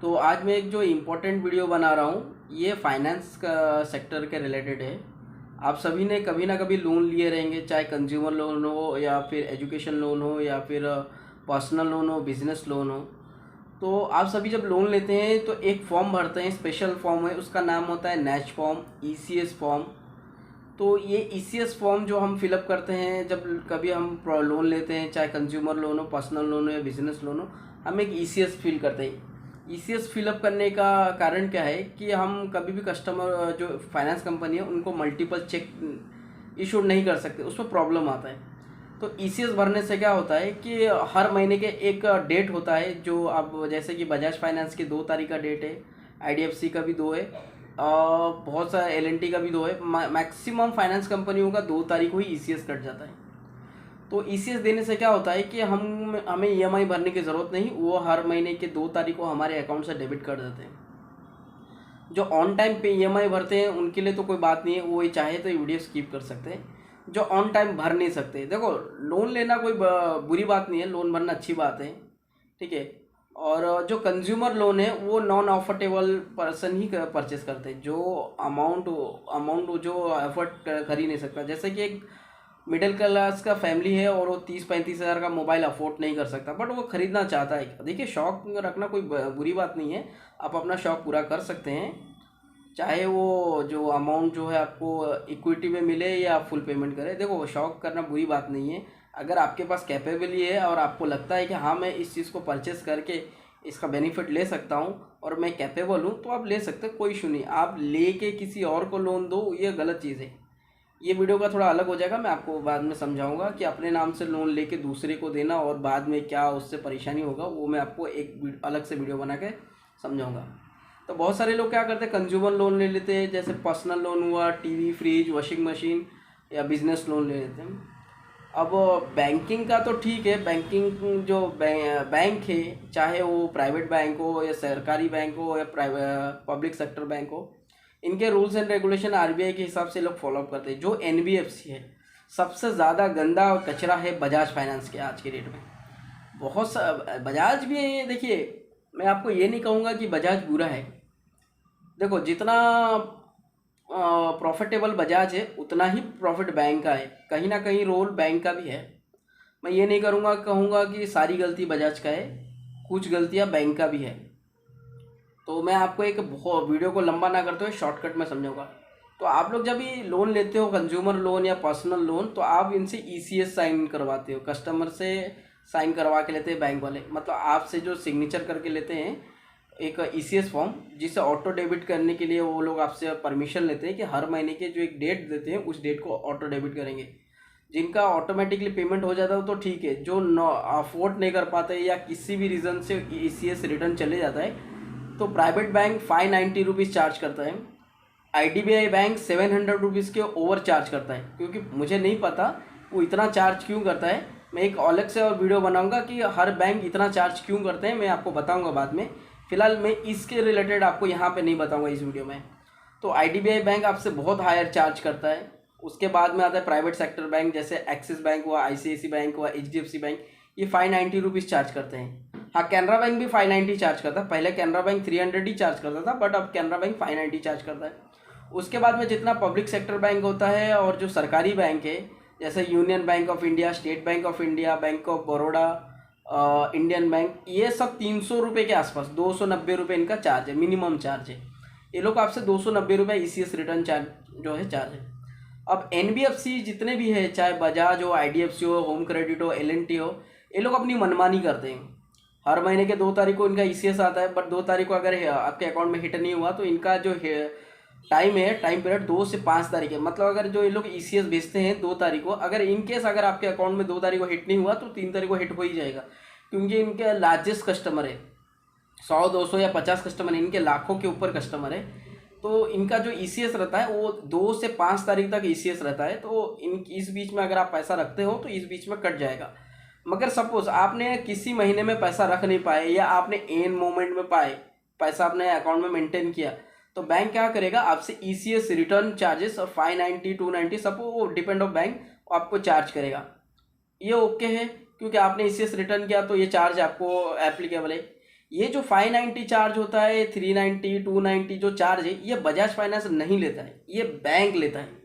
तो आज मैं एक जो इम्पोर्टेंट वीडियो बना रहा हूँ ये फाइनेंस का सेक्टर के रिलेटेड है। आप सभी ने कभी ना कभी लोन लिए रहेंगे, चाहे कंज्यूमर लोन हो या फिर एजुकेशन लोन हो या फिर पर्सनल लोन हो, बिजनेस लोन हो। तो आप सभी जब लोन लेते हैं तो एक फॉर्म भरते हैं, स्पेशल फॉर्म है, उसका नाम होता है नैच फॉर्म, ईसीएस फॉर्म। तो ये ईसीएस फॉर्म जो हम फिलअप करते हैं जब कभी हम लोन लेते हैं, चाहे कंज्यूमर लोन हो, पर्सनल लोन हो या बिजनेस लोन हो, हम एक ईसीएस फिल करते हैं। ईसीएस फिलअप करने का कारण क्या है कि हम कभी भी कस्टमर जो फाइनेंस कंपनी है उनको मल्टीपल चेक इशू नहीं कर सकते, उसमें प्रॉब्लम आता है। तो ईसीएस भरने से क्या होता है कि हर महीने के एक डेट होता है, जो अब जैसे कि बजाज फाइनेंस की 2 तारीख का डेट है, आईडीएफसी का भी 2 है, बहुत सारा एलएनटी का भी 2 है। मैक्सिमम फाइनेंस कंपनियों का 2 तारीख को ही ईसीएस कट जाता है। तो ईसीएस देने से क्या होता है कि हमें ईएमआई भरने की ज़रूरत नहीं, वो हर महीने के 2 तारीख को हमारे अकाउंट से डेबिट कर देते हैं। जो ऑन टाइम पे ईएमआई भरते हैं उनके लिए तो कोई बात नहीं है, वो ये चाहे तो ये वीडियो स्किप कर सकते हैं। जो ऑन टाइम भर नहीं सकते, देखो लोन लेना कोई बुरी बात नहीं है, लोन भरना अच्छी बात है, ठीक है। और जो कंज्यूमर लोन है वो नॉन अफोर्डेबल पर्सन ही परचेस करते हैं, जो अमाउंट अमाउंट जो एफर्ट कर ही नहीं सकता। जैसे कि एक मिडिल क्लास का फैमिली है और वो 30-35 हज़ार का मोबाइल अफोर्ड नहीं कर सकता, बट वो ख़रीदना चाहता है। देखिए, शौक रखना कोई बुरी बात नहीं है, आप अपना शौक पूरा कर सकते हैं, चाहे वो जो अमाउंट जो है आपको इक्विटी में मिले या फुल पेमेंट करे। देखो, शौक करना बुरी बात नहीं है। अगर आपके पास कैपेबिलिटी है और आपको लगता है कि हाँ, मैं इस चीज़ को परचेस करके इसका बेनिफिट ले सकता हूँ और मैं कैपेबल हूँ, तो आप ले सकते हैं, कोई इशू नहीं। आप लेके किसी और को लोन दो, ये गलत चीज़ है। ये वीडियो का थोड़ा अलग हो जाएगा, मैं आपको बाद में समझाऊंगा कि अपने नाम से लोन लेके दूसरे को देना और बाद में क्या उससे परेशानी होगा, वो मैं आपको एक अलग से वीडियो बना के समझाऊंगा। तो बहुत सारे लोग क्या करते हैं, कंज्यूमर लोन ले लेते हैं, जैसे पर्सनल लोन हुआ, टीवी, फ्रिज, वॉशिंग मशीन, या बिजनेस लोन ले लेते हैं। अब बैंकिंग का तो ठीक है, बैंकिंग जो बैंक है, चाहे वो प्राइवेट बैंक हो या सरकारी बैंक हो या प्राइवेट पब्लिक सेक्टर बैंक हो, इनके रूल्स एंड रेगुलेशन आरबीआई के हिसाब से लोग फॉलो अप करते हैं। जो एनबीएफसी है, सबसे ज़्यादा गंदा और कचरा है बजाज फाइनेंस के आज के डेट में। बहुत सा बजाज भी है, देखिए मैं आपको ये नहीं कहूँगा कि बजाज बुरा है। देखो, जितना प्रॉफिटेबल बजाज है उतना ही प्रॉफिट बैंक का है, कहीं ना कहीं रोल बैंक का भी है। मैं ये नहीं कहूँगा कि सारी गलती बजाज का है, कुछ गलतियाँ बैंक का भी है। तो मैं आपको एक बहुत वीडियो को लंबा ना करते हुए शॉर्टकट में समझाऊंगा। तो आप लोग जब भी लोन लेते हो, कंज्यूमर लोन या पर्सनल लोन, तो आप इनसे ईसीएस साइन करवाते हो, कस्टमर से साइन करवा के लेते हैं बैंक वाले, मतलब आपसे जो सिग्नेचर करके लेते हैं एक ईसीएस फॉर्म, जिसे ऑटो डेबिट करने के लिए वो लोग आपसे परमिशन लेते हैं कि हर महीने के जो एक डेट देते हैं उस डेट को ऑटो डेबिट करेंगे। जिनका ऑटोमेटिकली पेमेंट हो जाता है तो ठीक है, जो अफोर्ड नहीं कर पाते या किसी भी रीज़न से ईसीएस रिटर्न चले जाता है, तो प्राइवेट बैंक 590 रुपीज़ चार्ज करता है। आईडीबीआई बैंक 700 रुपीज़ के ओवर चार्ज करता है, क्योंकि मुझे नहीं पता वो इतना चार्ज क्यों करता है। मैं एक अलग से और वीडियो बनाऊंगा कि हर बैंक इतना चार्ज क्यों करते हैं, मैं आपको बताऊंगा बाद में। फिलहाल मैं इसके रिलेटेड आपको यहाँ पे नहीं बताऊंगा इस वीडियो में। तो आईडीबीआई बैंक आपसे बहुत हायर चार्ज करता है। उसके बाद में आता है प्राइवेट सेक्टर बैंक, जैसे एक्सिस बैंक हुआ, आईसीआईसी बैंक हुआ, एचडीएफसी बैंक, ये 590 रुपीज़ चार्ज करते हैं। हाँ, कैनरा बैंक भी 590 चार्ज करता है। पहले कैनरा बैंक 300 ही चार्ज करता था, बट अब कैनरा बैंक 590 चार्ज करता है। उसके बाद में जितना पब्लिक सेक्टर बैंक होता है और जो सरकारी बैंक है, जैसे union bank of India, state bank of India, bank of Baroda, Indian bank, ये सब 300 रुपये के आसपास, 290 रुपये इनका चार्ज है, मिनिमम चार्ज है। ये लोग आपसे 290 रुपये ईसीएस रिटर्न चार्ज जो है चार्ज है। अब एनबीएफसी जितने भी है, चाहे बजाज हो, आईडीएफसी हो, होम क्रेडिट हो, एलएनटी हो, ये लोग अपनी मनमानी करते हैं। हर महीने के 2 तारीख को इनका ईसीएस आता है, बट 2 तारीख को अगर आपके अकाउंट में हिट नहीं हुआ तो इनका जो टाइम है, टाइम पीरियड 2 से 5 तारीख है। मतलब अगर जो ये लोग ईसीएस भेजते हैं 2 तारीख को, अगर इनकेस अगर आपके अकाउंट में 2 तारीख को हिट नहीं हुआ तो 3 तारीख को हिट हो ही जाएगा, क्योंकि इनके लार्जेस्ट कस्टमर है। 100, 200 या 50 कस्टमर है, इनके लाखों के ऊपर कस्टमर है। तो इनका जो ईसीएस रहता है वो 2 से 5 तारीख तक ईसीएस रहता है। तो इस बीच में अगर आप पैसा रखते हो तो इस बीच में कट जाएगा। मगर सपोज आपने किसी महीने में पैसा रख नहीं पाए या आपने एन मोमेंट में पाए पैसा अपने अकाउंट में मेंटेन किया, तो बैंक क्या करेगा, आपसे ईसीएस रिटर्न चार्जेस 590, 290, सब वो डिपेंड ऑफ बैंक, आपको चार्ज करेगा। ये ओके है, क्योंकि आपने ईसीएस रिटर्न किया तो ये चार्ज आपको एप्लीकेबल है। ये जो 590 चार्ज होता है, 390, 290 जो चार्ज है, ये बजाज फाइनेंस नहीं लेता है, ये बैंक लेता है।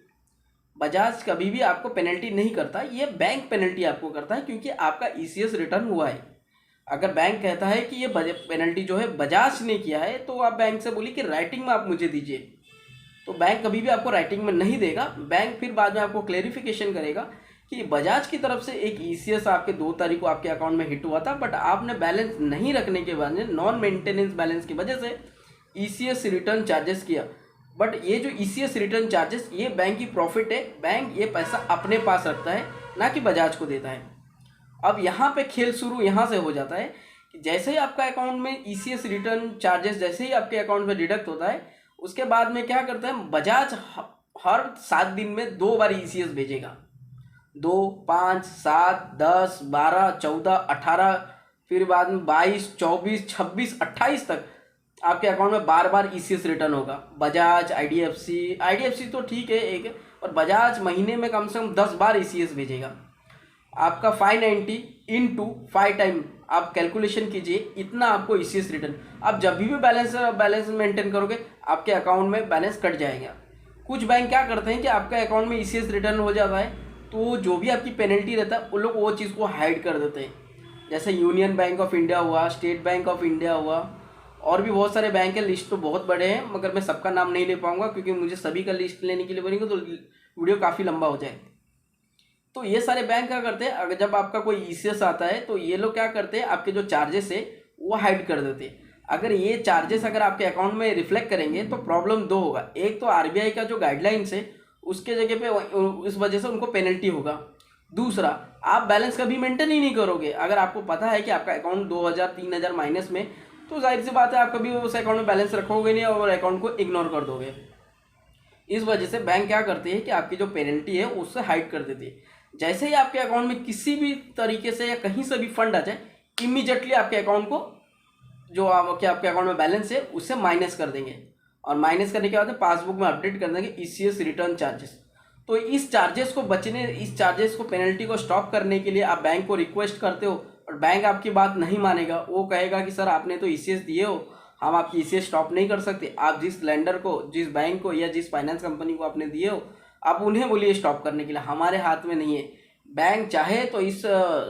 बजाज कभी भी आपको पेनल्टी नहीं करता, ये बैंक पेनल्टी आपको करता है, क्योंकि आपका ईसीएस रिटर्न हुआ है। अगर बैंक कहता है कि ये पेनल्टी जो है बजाज ने किया है, तो आप बैंक से बोलिए कि राइटिंग में आप मुझे दीजिए, तो बैंक कभी भी आपको राइटिंग में नहीं देगा। बैंक फिर बाद में आपको क्लेरिफिकेशन करेगा कि बजाज की तरफ से एक ईसीएस आपके 2 तारीख को आपके अकाउंट में हिट हुआ था, बट आपने बैलेंस नहीं रखने के वजह से, नॉन मेंटेनेंस बैलेंस की वजह से ईसीएस रिटर्न चार्जेस किया। बट ये जो ईसीएस रिटर्न चार्जेस, ये बैंक की प्रॉफिट है, बैंक ये पैसा अपने पास रखता है, ना कि बजाज को देता है। अब यहाँ पे खेल शुरू यहाँ से हो जाता है कि जैसे ही आपका अकाउंट में ईसीएस रिटर्न चार्जेस जैसे ही आपके अकाउंट में डिडक्ट होता है, उसके बाद में क्या करता है, बजाज हर 7 दिन में 2 बार ईसीएस भेजेगा। 2, 5, 7, 10, 12, 14, 18, फिर बाद में 22, 24, 26, 28 तक आपके अकाउंट में बार बार ईसीएस रिटर्न होगा। बजाज, आईडीएफसी तो ठीक है एक, और बजाज महीने में कम से कम 10 बार ईसीएस भेजेगा। आपका 590 इंटू 5 टाइम आप कैलकुलेशन कीजिए, इतना आपको ईसीएस रिटर्न। आप जब भी बैलेंस मेंटेन करोगे, आपके अकाउंट में बैलेंस कट जाएगा। कुछ बैंक क्या करते हैं कि आपके अकाउंट में ईसीएस रिटर्न हो जाता है, तो जो भी आपकी पेनल्टी रहता है, उन लोग वो चीज़ को हाइड कर देते हैं। जैसे यूनियन बैंक ऑफ इंडिया हुआ, स्टेट बैंक ऑफ इंडिया हुआ, और भी बहुत सारे बैंक हैं, लिस्ट तो बहुत बड़े हैं, मगर मैं सबका नाम नहीं ले पाऊंगा, क्योंकि मुझे सभी का लिस्ट लेने के लिए बनेगा तो वीडियो काफ़ी लंबा हो जाए। तो ये सारे बैंक क्या करते हैं, अगर जब आपका कोई ईसीएस आता है, तो ये लोग क्या करते हैं, आपके जो चार्जेस है वो हाइड कर देते हैं। अगर ये चार्जेस अगर आपके अकाउंट में रिफ्लेक्ट करेंगे, तो प्रॉब्लम 2 होगा। एक तो आरबीआई का जो गाइडलाइंस है, उसके जगह पे इस वजह से उनको पेनल्टी होगा। दूसरा, आप बैलेंस कभी मेंटेन ही नहीं करोगे। अगर आपको पता है कि आपका अकाउंट 2000 3000 माइनस में, तो जाहिर सी बात है आप कभी उस अकाउंट में बैलेंस रखोगे नहीं और अकाउंट को इग्नोर कर दोगे। इस वजह से बैंक क्या करते हैं कि आपकी जो पेनल्टी है उससे हाइड कर देती है। जैसे ही आपके अकाउंट में किसी भी तरीके से या कहीं से भी फंड आ जाए, इमीडिएटली आपके अकाउंट को जो आपके अकाउंट में बैलेंस है उससे माइनस कर देंगे, और माइनस करने के बाद पासबुक में अपडेट कर देंगे ईसीएस रिटर्न चार्जेस। तो इस चार्जेस को बचने, इस चार्जेस को, पेनल्टी को स्टॉप करने के लिए आप बैंक को रिक्वेस्ट करते हो, और बैंक आपकी बात नहीं मानेगा। वो कहेगा कि सर आपने तो ईसीएस दिए हो, हम आपकी ईसीएस स्टॉप नहीं कर सकते। आप जिस लेंडर को, जिस बैंक को या जिस फाइनेंस कंपनी को आपने दिए हो, आप उन्हें बोलिए स्टॉप करने के लिए, हमारे हाथ में नहीं है। बैंक चाहे तो इस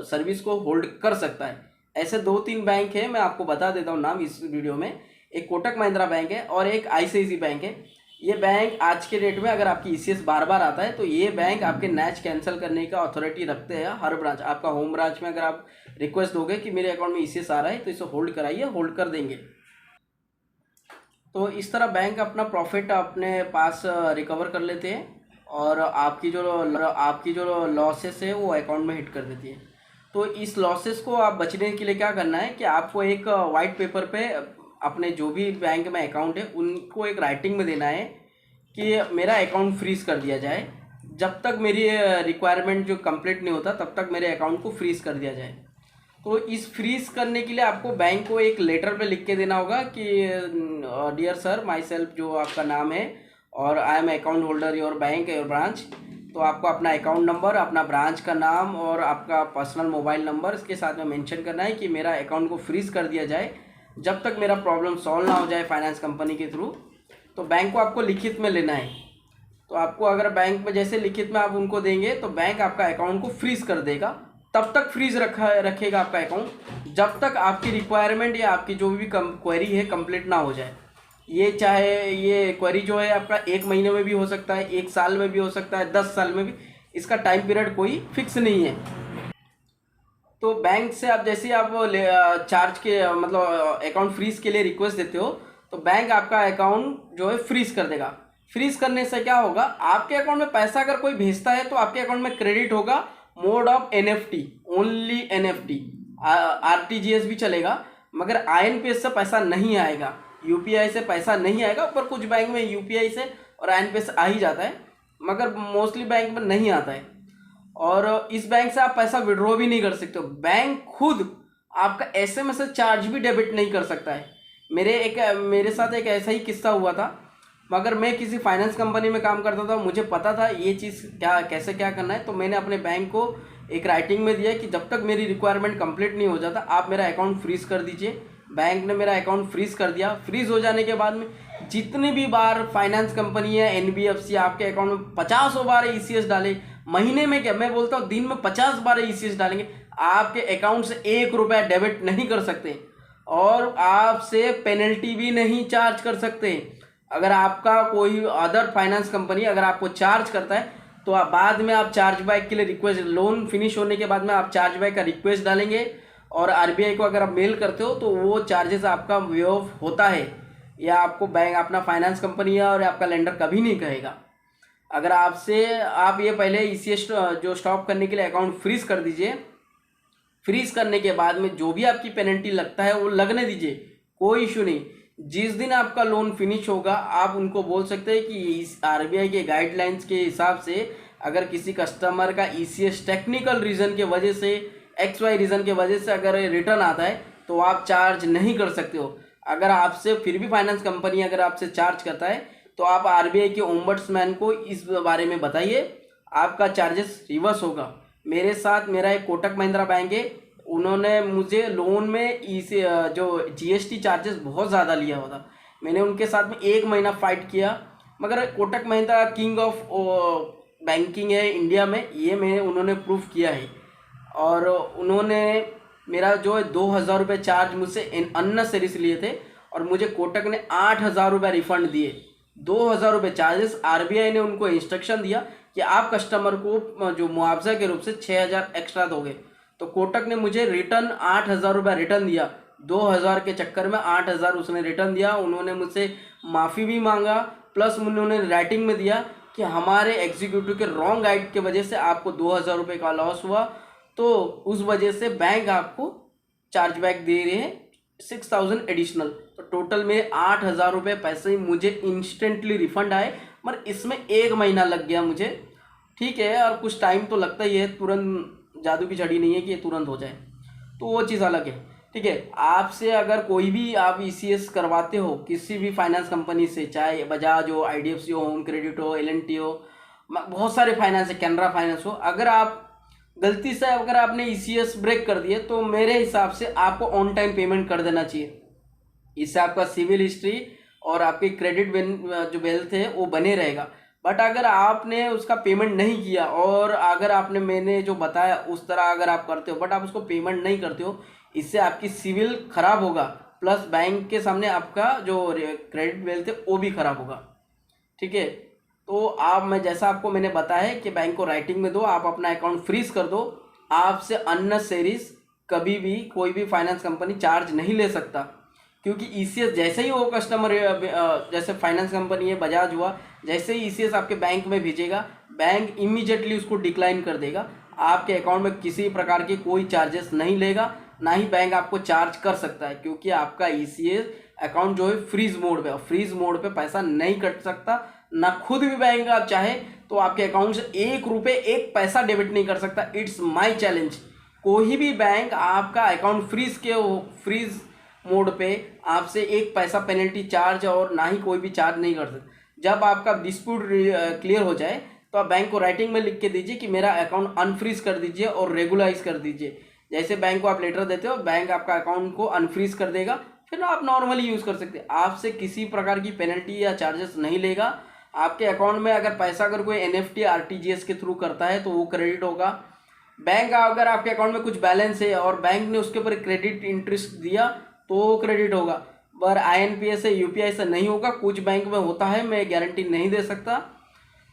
सर्विस को होल्ड कर सकता है। ऐसे 2-3 बैंक है, मैं आपको बता देता हूँ नाम इस वीडियो में। एक कोटक महिंद्रा बैंक है और एक आईसीआईसी बैंक है। ये बैंक आज के डेट में अगर आपकी ईसीएस बार बार आता है, तो ये बैंक आपके नैच कैंसिल करने का अथॉरिटी रखते हैं। हर ब्रांच, आपका होम ब्रांच में अगर आप रिक्वेस्ट दोगे कि मेरे अकाउंट में ईसीएस आ रहा है, तो इसे होल्ड कराइए, होल्ड कर देंगे। तो इस तरह बैंक अपना प्रॉफिट अपने पास रिकवर कर लेते हैं, और आपकी जो लॉसेस है वो अकाउंट में हिट कर देती है। तो इस लॉसेस को आप बचने के लिए क्या करना है कि आपको एक वाइट पेपर पे अपने जो भी बैंक में अकाउंट है उनको एक राइटिंग में देना है कि मेरा अकाउंट फ्रीज़ कर दिया जाए। जब तक मेरी रिक्वायरमेंट जो कंप्लीट नहीं होता, तब तक मेरे अकाउंट को फ्रीज़ कर दिया जाए। तो इस फ्रीज़ करने के लिए आपको बैंक को एक लेटर पे लिख के देना होगा कि डियर सर, माई सेल्फ जो आपका नाम है, और I am account holder your bank, your branch. तो आपको अपना अकाउंट नंबर, अपना ब्रांच का नाम और आपका पर्सनल मोबाइल नंबर इसके साथ में मेंशन करना है कि मेरा अकाउंट को फ्रीज़ कर दिया जाए जब तक मेरा प्रॉब्लम सॉल्व ना हो जाए फाइनेंस कंपनी के थ्रू। तो बैंक को आपको लिखित में लेना है। तो आपको अगर बैंक में जैसे लिखित में आप उनको देंगे, तो बैंक आपका अकाउंट को फ्रीज़ कर देगा। तब तक फ्रीज रखेगा आपका अकाउंट जब तक आपकी रिक्वायरमेंट या आपकी जो भी क्वेरी है कंप्लीट ना हो जाए। ये चाहे ये क्वेरी जो है आपका 1 महीने में भी हो सकता है, 1 साल में भी हो सकता है, 10 साल में भी। इसका टाइम पीरियड कोई फिक्स नहीं है। तो बैंक से आप जैसे आप चार्ज के मतलब अकाउंट फ्रीज के लिए रिक्वेस्ट देते हो, तो बैंक आपका अकाउंट जो है फ्रीज कर देगा। फ्रीज करने से क्या होगा, आपके अकाउंट में पैसा अगर कोई भेजता है तो आपके अकाउंट में क्रेडिट होगा mode of NFT, only NFT. RTGS भी चलेगा, मगर आईएनपीएस से पैसा नहीं आएगा, यूपीआई से पैसा नहीं आएगा। पर कुछ बैंक में यूपीआई से और आईएनपीएस आ ही जाता है, मगर मोस्टली बैंक में नहीं आता है। और इस बैंक से आप पैसा विड्रॉ भी नहीं कर सकते हो। बैंक खुद आपका एसएमएस चार्ज भी डेबिट नहीं कर सकता है। मेरे साथ एक ऐसा ही किस्सा हुआ था, मगर मैं किसी फाइनेंस कंपनी में काम करता था, मुझे पता था ये चीज़ कैसे क्या करना है। तो मैंने अपने बैंक को एक राइटिंग में दिया कि जब तक मेरी रिक्वायरमेंट कंप्लीट नहीं हो जाता, आप मेरा अकाउंट फ्रीज कर दीजिए। बैंक ने मेरा अकाउंट फ्रीज कर दिया। फ्रीज हो जाने के बाद में जितनी भी बार फाइनेंस कंपनी है, एनबीएफसी आपके अकाउंट में 50 बार ईसीएस डाले, महीने में क्या मैं बोलता हूँ दिन में 50 बार ईसीएस डालेंगे, आपके अकाउंट से 1 रुपया डेबिट नहीं कर सकते और आपसे पेनल्टी भी नहीं चार्ज कर सकते। अगर आपका कोई अदर फाइनेंस कंपनी अगर आपको चार्ज करता है तो आप बाद में आप चार्ज बैक के लिए रिक्वेस्ट, लोन फिनिश होने के बाद में आप चार्ज बैक का रिक्वेस्ट डालेंगे और आरबीआई को अगर आप मेल करते हो तो वो चार्जेस आपका वेव होता है, या आपको बैंक अपना फाइनेंस कंपनी है और आपका लेंडर कभी नहीं कहेगा। अगर आपसे आप ये पहले ईसीएस जो स्टॉप करने के लिए अकाउंट फ्रीज कर दीजिए। फ्रीज करने के बाद में जो भी आपकी पेनल्टी लगता है वो लगने दीजिए, कोई इशू नहीं। जिस दिन आपका लोन फिनिश होगा आप उनको बोल सकते हैं कि इस आरबीआई के गाइडलाइंस के हिसाब से अगर किसी कस्टमर का ईसीएस टेक्निकल रीज़न के वजह से, एक्स वाई रीज़न के वजह से अगर रिटर्न आता है तो आप चार्ज नहीं कर सकते हो। अगर आपसे फिर भी फाइनेंस कंपनी अगर आपसे चार्ज करता है तो आप आरबीआई के ओम्बड्समैन को इस बारे में बताइए, आपका चार्जेस रिवर्स होगा। मेरे साथ मेरा एक कोटक महिंद्रा बैंक है, उन्होंने मुझे लोन में इसे जो जीएसटी चार्जेस बहुत ज़्यादा लिया हुआ था। मैंने उनके साथ में 1 महीना फाइट किया, मगर Kotak Mahindra king of banking है इंडिया में, ये मैं उन्होंने प्रूफ किया है। और उन्होंने मेरा जो है 2,000 रुपये चार्ज मुझसे अननेसेसरी से लिए थे और मुझे कोटक ने 8,000 रुपये रिफंड दिए। 2,000 रुपये चार्जेस, आरबीआई ने उनको इंस्ट्रक्शन दिया कि आप कस्टमर को जो मुआवजा के रूप से 6,000 एक्स्ट्रा दोगे, तो कोटक ने मुझे रिटर्न 8,000 रुपये रिटर्न दिया। 2,000 के चक्कर में 8,000 उसने रिटर्न दिया। उन्होंने मुझसे माफ़ी भी मांगा, प्लस उन्होंने राइटिंग में दिया कि हमारे एग्जीक्यूटिव के रॉन्ग गाइड की वजह से आपको 2,000 रुपये का लॉस हुआ, तो उस वजह से बैंक आपको चार्ज बैक दे रहे हैं 6,000 एडिशनल। तो टोटल में 8,000 रुपये पैसे मुझे इंस्टेंटली रिफंड आए, मगर इसमें 1 महीना लग गया मुझे। ठीक है, और कुछ टाइम तो लगता ही है, तुरंत जादू की छड़ी नहीं है कि ये तुरंत हो जाए, तो वो चीज़ अलग है। ठीक है, आपसे अगर कोई भी आप ईसीएस करवाते हो किसी भी फाइनेंस कंपनी से, चाहे बजाज हो, आईडीएफसी हो, होम क्रेडिट हो, एलएनटी हो, बहुत सारे फाइनेंस है, कैनरा फाइनेंस हो, अगर आप गलती से अगर आपने ईसीएस ब्रेक कर दिए तो मेरे हिसाब से आपको ऑन टाइम पेमेंट कर देना चाहिए। इससे आपका सिविल हिस्ट्री और आपकी क्रेडिट जो वेल्थ है वो बने रहेगा। बट अगर आपने उसका पेमेंट नहीं किया और अगर आपने मैंने जो बताया उस तरह अगर आप करते हो बट आप उसको पेमेंट नहीं करते हो, इससे आपकी सिविल खराब होगा, प्लस बैंक के सामने आपका जो क्रेडिट वेल्थ है वो भी खराब होगा। ठीक है, तो आप मैं जैसा आपको मैंने बताया है कि बैंक को राइटिंग में दो, आप अपना अकाउंट फ्रीज कर दो। आपसे अननेसेसरीज कभी भी कोई भी फाइनेंस कंपनी चार्ज नहीं ले सकता, क्योंकि ईसीएस जैसे ही वो कस्टमर जैसे फाइनेंस कंपनी है बजाज हुआ, जैसे ही ईसीएस आपके बैंक में भेजेगा, बैंक इमीडिएटली उसको डिक्लाइन कर देगा। आपके अकाउंट में किसी प्रकार की कोई चार्जेस नहीं लेगा, ना ही बैंक आपको चार्ज कर सकता है, क्योंकि आपका ईसीएस अकाउंट जो है फ्रीज मोड पे, फ्रीज मोड पे पैसा नहीं कट सकता, ना खुद भी बैंक आप चाहे तो आपके अकाउंट से 1 रुपये 1 पैसा डेबिट नहीं कर सकता। इट्स माई चैलेंज, कोई भी बैंक आपका अकाउंट फ्रीज मोड पे आपसे 1 पैसा पेनल्टी चार्ज और ना ही कोई भी चार्ज नहीं कर सकता। जब आपका डिस्प्यूट क्लियर हो जाए तो आप बैंक को राइटिंग में लिख के दीजिए कि मेरा अकाउंट अनफ्रीज कर दीजिए और रेगुलाइज कर दीजिए। जैसे बैंक को आप लेटर देते हो, बैंक आपका अकाउंट को अनफ्रीज कर देगा, फिर आप नॉर्मली यूज़ कर सकते हैं। आपसे किसी प्रकार की पेनल्टी या चार्जेस नहीं लेगा। आपके अकाउंट में अगर पैसा अगर कोई एनएफटी आरटीजीएस के थ्रू करता है तो वो क्रेडिट होगा। बैंक अगर आपके अकाउंट में कुछ बैलेंस है और बैंक ने उसके ऊपर क्रेडिट इंटरेस्ट दिया तो वो क्रेडिट होगा, पर आईएनपीएस से यूपीआई से नहीं होगा। कुछ बैंक में होता है, मैं गारंटी नहीं दे सकता।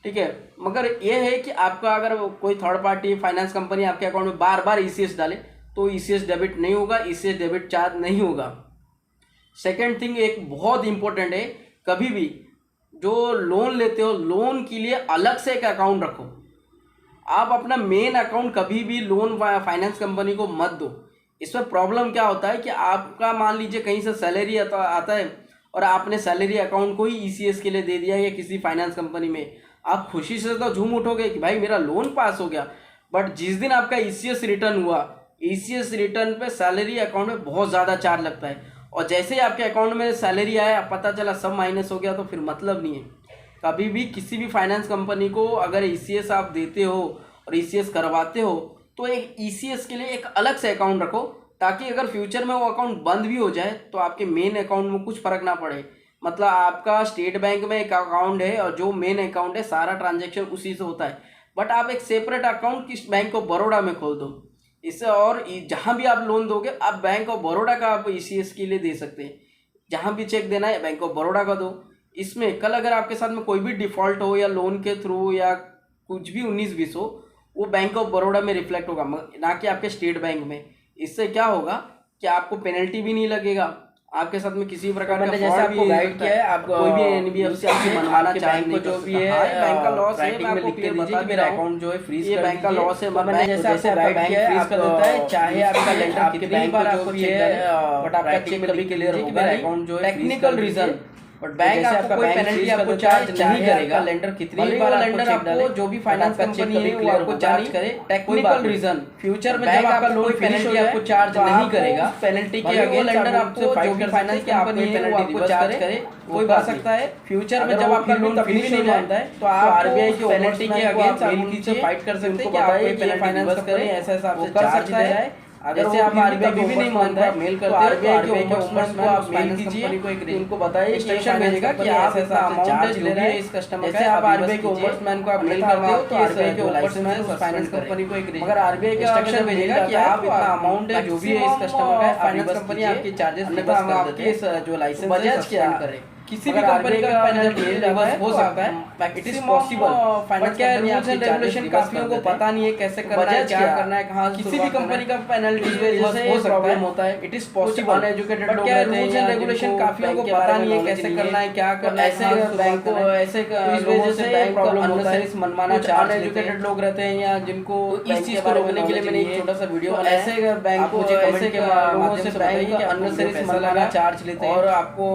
ठीक है, मगर ये है कि आपका अगर कोई थर्ड पार्टी फाइनेंस कंपनी आपके अकाउंट में बार बार ईसीएस डाले तो ईसीएस डेबिट नहीं होगा, ईसीएस डेबिट चार्ज नहीं होगा। सेकेंड थिंग एक बहुत इंपॉर्टेंट है, कभी भी जो लोन लेते हो लोन के लिए अलग से एक अकाउंट रखो। आप अपना मेन अकाउंट कभी भी लोन फाइनेंस कंपनी को मत दो। इसमें प्रॉब्लम क्या होता है कि आपका मान लीजिए कहीं से सैलरी आता है और आपने सैलरी अकाउंट को ही ईसीएस के लिए दे दिया या किसी फाइनेंस कंपनी में, आप खुशी से तो झूम उठोगे कि भाई मेरा लोन पास हो गया। बट जिस दिन आपका ईसीएस रिटर्न हुआ, ईसीएस रिटर्न पे सैलरी अकाउंट में बहुत ज़्यादा चार्ज लगता है, और जैसे ही आपके अकाउंट में सैलरी आया पता चला सब माइनस हो गया, तो फिर मतलब नहीं है। कभी भी किसी भी फाइनेंस कंपनी को अगर ईसीएस आप देते हो और ईसीएस करवाते हो तो एक ईसीएस के लिए एक अलग से अकाउंट रखो, ताकि अगर फ्यूचर में वो अकाउंट बंद भी हो जाए तो आपके मेन अकाउंट में कुछ फर्क ना पड़े। मतलब आपका स्टेट बैंक में एक अकाउंट है और जो मेन अकाउंट है सारा ट्रांजेक्शन उसी से होता है, बट आप एक सेपरेट अकाउंट किस बैंक ऑफ बड़ौदा में खोल दो। इससे और जहाँ भी आप लोन दोगे आप बैंक ऑफ बड़ौदा का आप ईसीएस के लिए दे सकते हैं। जहाँ भी चेक देना है बैंक ऑफ बड़ौदा का दो। इसमें कल अगर आपके साथ में कोई भी डिफॉल्ट हो या लोन के थ्रू या कुछ भी 19-20 हो, वो बैंक ऑफ बड़ौदा में रिफ्लेक्ट होगा, ना कि आपके स्टेट बैंक में। इससे क्या होगा कि आपको पेनल्टी भी नहीं लगेगा, आपके साथ में किसी प्रकार का जैसे आपको गाइड किया है, आप कोई भी एनबीएफसी आपसे मनवाना चाहे बैंक को जो भी है बैंक का लॉस है, मैं आपको क्लियर बता मेरा अकाउंट जो है फ्रीज ये बैंक का लॉस है। मैंने जैसे आपको गाइड किया है, आप कर देता है चाहे आपका लेंडर कितनी बार आपको चेक करे, बट आपका चेक कभी क्लियर होगा नहीं। अकाउंट जो है टेक्निकल रीजन, बट बैंक आपको कोई पेनल्टी आपको चार्ज नहीं करेगा। लेंडर कितनी बार लेंडर आपको जो भी फाइनेंस कंपनी है वो आपको चार्ज करे। टेक्निकल रीजन फ्यूचर में जब आपका लोन पेनल्टी आपको चार्ज नहीं करेगा, पेनल्टी के अगेंस्ट लेंडर आपको जो भी फाइनेंस कंपनी है वो आपको चार्ज करे, कोई बात सकता है। फ्यूचर में जब आपका लोन फिनिश नहीं होता है तो आप आरबीआई की पेनल्टी के अगेंस्ट उनसे फाइट कर सकते हैं कि आप कोई पेनल्टी फाइनेंस कंपनी ऐसा हिसाब से कर सकता है। जैसे आप आरबीआई भी नहीं मानता है, मेल करते हैं तो आरबीआई के ओम्बड्समैन को आप मेल कीजिए, उनको बताइए, इंस्ट्रक्शन भेजेगा कि आप ऐसा अमाउंट ले रहे हैं इस कस्टमर का। जैसे आप आरबीआई के ओम्बड्समैन को आप मेल करते हो तो आरबीआई के ओम्बड्समैन उस फाइनेंस कंपनी को एक मगर आरबीआई का इंस्ट्रक्शन भेजेगा कि आप इतना अमाउंट है जो भी है इस कस्टमर का, फाइनेंस कंपनी आपके चार्जेस अन्यथा हम आपके जो लाइसेंस है सस्पेंड करें। किसी भी कंपनी का पेनल्टी रिवर्स हो सकता है, इट इज पॉसिबल। बट क्या रूल्स एंड रेगुलेशन काफियों को पता नहीं है कैसे करना है, क्या करना है, कहाँ किसी भी कंपनी का पेनल्टी रिवर्स हो सकता है, होता है, इट इज पॉसिबल। अनएजुकेटेड लोग रहते हैं, रूल्स एंड रेगुलेशन काफियों को पता नहीं है कैसे करना है, क्या करना है, ऐसे बैंक को ऐसे इस वजह से प्रॉब्लम होता है। मनमाना चार्ज अनएजुकेटेड लोग रहते हैं या जिनको इस चीज को रोकने के लिए मैंने एक छोटा सा वीडियो बनाया। ऐसे बैंक को ऐसे के लोगों से बैंक अननेसेसरी मनमाना चार्ज लेते हैं और आपको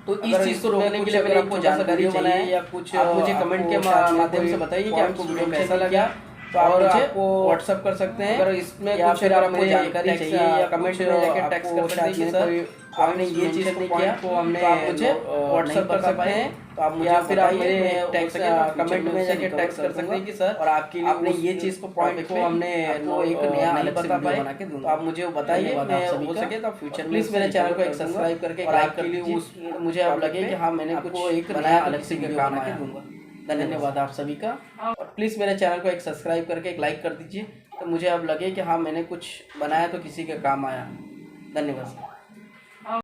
तो इस चीज को रोकने के लिए मैंने आपको जानकारी बनाया या कुछ आप मुझे कमेंट के माध्यम से बताइए कि आपको वीडियो कैसा लगा। तो आप मुझे व्हाट्सअप कर सकते हैं अगर इसमें कुछ अगर आपको जानकारी चाहिए या कमेंट में जाके टेक्स्ट कर सकते हैं कि सर आपने ये चीज नहीं किया, तो हमने आप मुझे व्हाट्सअप कर सकते हैं। तो आप मुझे फिर आप मेरे टेक्स्ट कमेंट में जाके टेक्स्ट कर सकते हैं कि सर और आपके लिए आपने ये चीज को पॉइंट को हमने एक नया अलग से वीडियो बना के दूंगा, तो आप मुझे बताइए, मैं हो सके तो फ्यूचर में प्लीज मेरे चैनल को एक सब्सक्राइब करके लाइक कर लीजिए। मुझे अब लगे कि हाँ मैंने कुछ एक नया अलग से वीडियो बना के दूंगा। धन्यवाद आप सभी का, और प्लीज़ मेरे चैनल को एक सब्सक्राइब करके एक लाइक कर दीजिए, तो मुझे अब लगे कि हाँ मैंने कुछ बनाया तो किसी के काम आया। धन्यवाद।